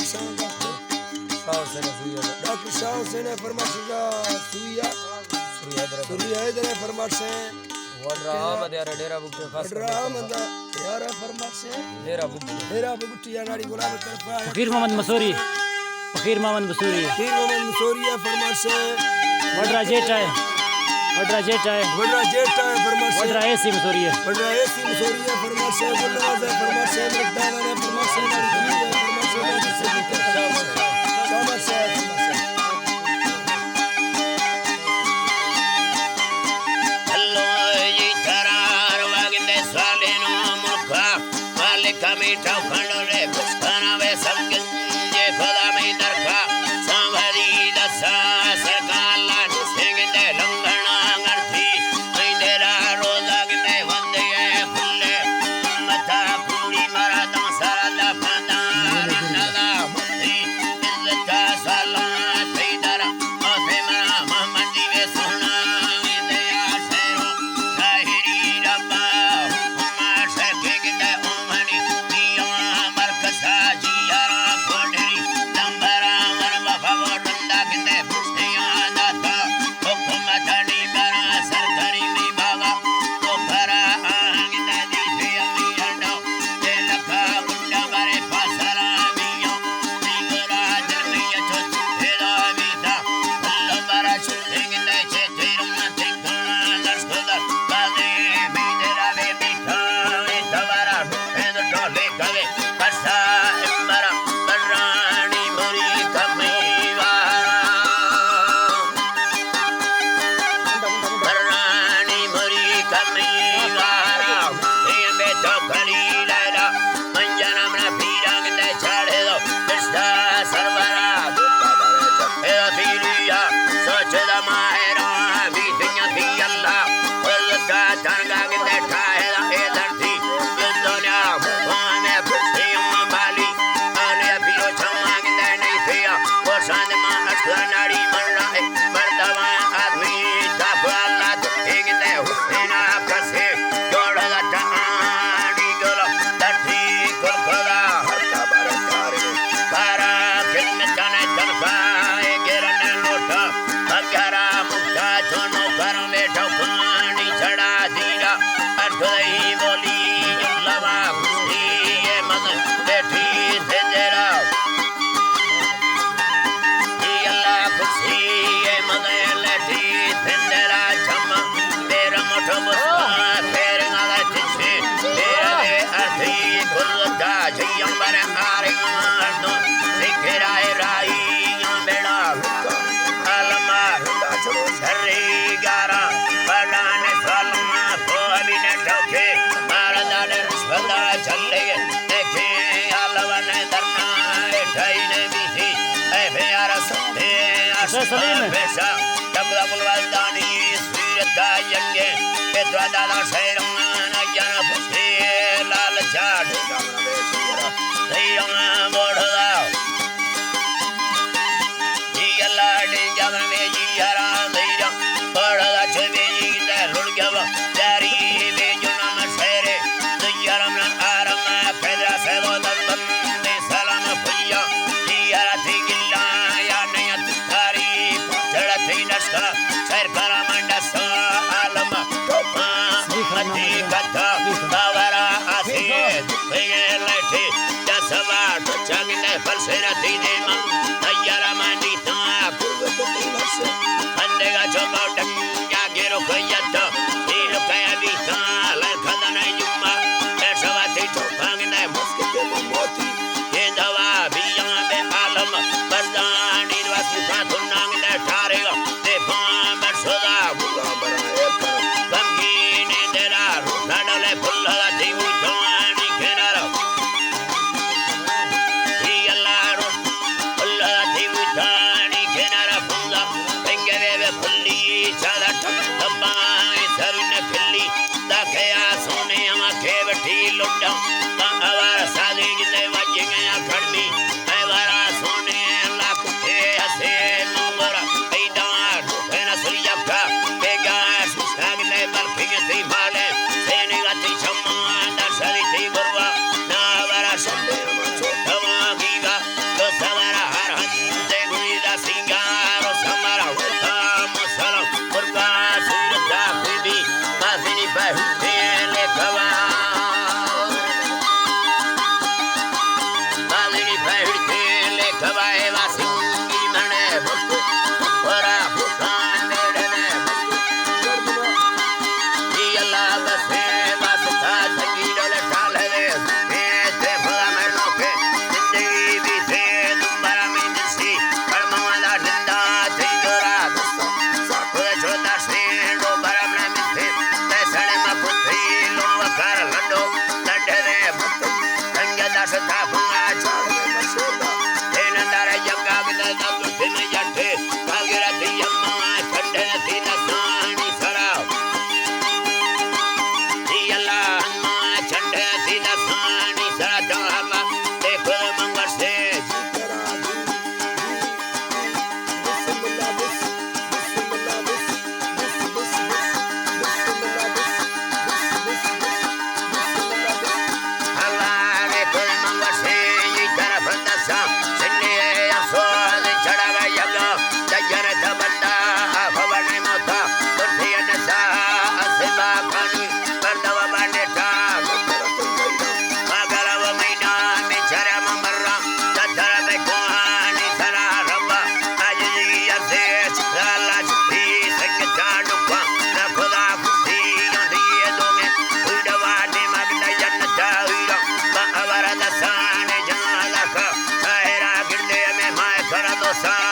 doctor Shah Hussain फरमाश सुइया सुरी हैदर फरमाश वडराम यार डेरा बुक खास राम यार फरमाश डेरा बुगटिया नाड़ी गुलाब तरफ फकीर मोहम्मद मसूरी फकीर मोहम्मद मसूरी फरमाश वडरा जेट है फरमाश वडरा एसी मसूरी फरमाश गुलवाजा फरमाश मकदाना ने फरमाश नाड़ी फरमाश मीठा खंडोरे पुष्पना वे समझे खुदा में दरखा संभरी दसा सरकार लाड सिंह दे लंगना अंगरथी इंदेरा रोजा गने वंदे फुल्ले मथा पूरी मरा दा सारा दा फंदा नदा मुती इज्जत सला तेदरा ओथे मरा मोहम्मद जी वे सोना दे आशेरो ताहिरी रब्बा हुक्मा शके दे ओमनी दसा